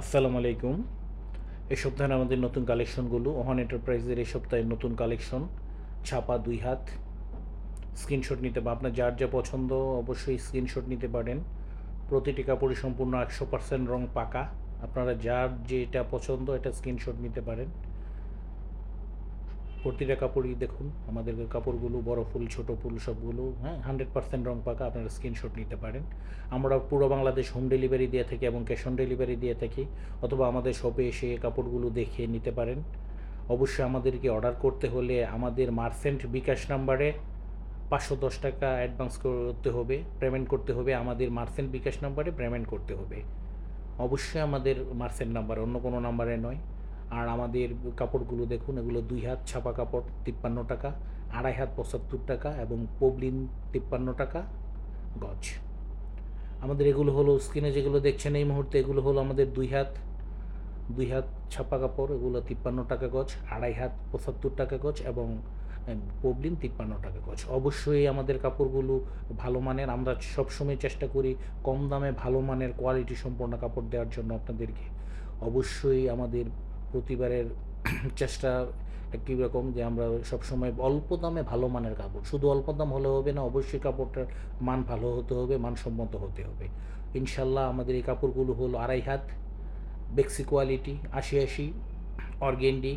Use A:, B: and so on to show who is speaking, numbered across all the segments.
A: আসসালামু আলাইকুম। এই সপ্তাহের আমাদের নতুন কালেকশনগুলো ওহান এন্টারপ্রাইজের এই সপ্তাহের নতুন কালেকশন ছাপা 2 হাত। স্ক্রিনশট নিতে বা আপনার যার যা পছন্দ অবশ্যই স্ক্রিনশট নিতে পারেন। প্রতিটি কাপড়ই সম্পূর্ণ 100% রং পাকা। আপনারা যার যেটা পছন্দ এটা স্ক্রিনশট নিতে পারেন। প্রতিটা কাপড়ই দেখুন, আমাদের কাপড়গুলো বড় ফুল ছোট ফুল সবগুলো 100% রং পাকা। আপনারা স্ক্রিনশট নিতে পারেন। আমরা পুরো বাংলাদেশ হোম ডেলিভারি দিয়ে থাকি এবং ক্যাশ অন ডেলিভারি দিয়ে থাকি, অথবা আমাদের শপে এসে কাপড়গুলো দেখে নিতে পারেন। অবশ্যই আমাদেরকে অর্ডার করতে হলে আমাদের মার্চেন্ট বিকাশ নাম্বারে 510 টাকা অ্যাডভান্স করতে হবে, পেমেন্ট করতে হবে। আমাদের মার্চেন্ট বিকাশ নাম্বারে পেমেন্ট করতে হবে। অবশ্যই আমাদের মার্চেন্ট নাম্বার, অন্য কোনো নাম্বারে নয়। আর আমাদের কাপড়গুলো দেখুন, এগুলো 2 হাত ছাপা কাপড় 53 টাকা, 2.5 হাত 75 টাকা এবং পবলিন 53 টাকা গজ। আমাদের এগুলো হলো স্ক্রিনে যেগুলো দেখছেন এই মুহূর্তে, এগুলো হলো আমাদের 2 হাত ছাপা কাপড়। এগুলো 53 টাকা গজ, 2.5 হাত 75 টাকা গজ এবং পবলিন 53 টাকা গজ। অবশ্যই আমাদের কাপড়গুলো ভালো মানের। আমরা সবসময় চেষ্টা করি কম দামে ভালো মানের কোয়ালিটি সম্পন্ন কাপড় দেওয়ার জন্য আপনাদেরকে। অবশ্যই আমাদের প্রতিবারের চেষ্টা একই রকম যে আমরা সবসময় অল্প দামে ভালো মানের কাপড়, শুধু অল্প দাম হলে হবে না, অবশ্যই কাপড়টার মান ভালো হতে হবে, মানসম্মত হতে হবে। ইনশাল্লাহ আমাদের এই কাপড়গুলো হলো 2.5 হাত বেক্সি কোয়ালিটি 80 অর্গেন্ডি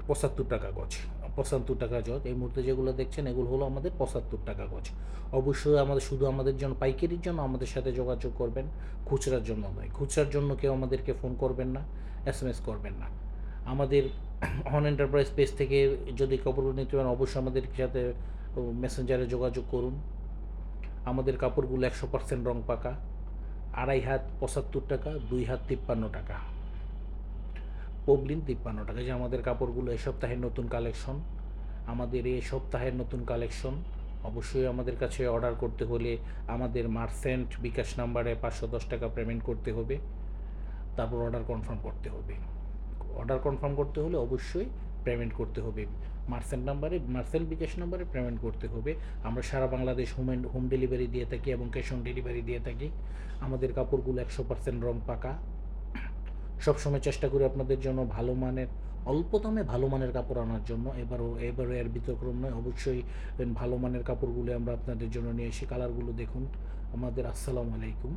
A: 75 টাকা গজ। 75 টাকা গজ। এই মুহূর্তে যেগুলো দেখছেন এগুলো হলো আমাদের 75 টাকা গজ। অবশ্যই আমাদের শুধু আমাদের জন্য পাইকারির জন্য আমাদের সাথে যোগাযোগ করবেন, খুচরার জন্য নয়। খুচরার জন্য কেউ আমাদেরকে ফোন করবেন না, SMS করবেন না। আমাদের হন এন্টারপ্রাইজ পেজ থেকে যদি কাপড়গুলো নিতে পারেন অবশ্যই আমাদের সাথে মেসেঞ্জারে যোগাযোগ করুন। আমাদের কাপড়গুলো 100% রং পাকা। 2.5 হাত 75 টাকা, 2 হাত 53 টাকা, পবলিন 53 টাকা। যে আমাদের কাপড়গুলো এই সপ্তাহের নতুন কালেকশন। আমাদের এই সপ্তাহের নতুন কালেকশন। অবশ্যই আমাদের কাছে অর্ডার করতে হলে আমাদের মার্চেন্ট বিকাশ নাম্বারে 510 টাকা পেমেন্ট করতে হবে, তারপর অর্ডার কনফার্ম করতে হবে। অর্ডার কনফার্ম করতে হলে অবশ্যই পেমেন্ট করতে হবে। মার্চেন্ট বিকাশ নাম্বারে পেমেন্ট করতে হবে। আমরা সারা বাংলাদেশ হোম ডেলিভারি দিয়ে থাকি এবং ক্যাশ অন ডেলিভারি দিয়ে থাকি। আমাদের কাপড়গুলো 100% রং পাকা। সবসময় চেষ্টা করি আপনাদের জন্য ভালো মানের, অল্প দামে ভালো মানের কাপড় আনার জন্য। এবারও এর ব্যতিক্রম নয়। অবশ্যই ভালো মানের কাপড়গুলো আমরা আপনাদের জন্য নিয়ে এসি। কালারগুলো দেখুন আমাদের। আসসালামু আলাইকুম।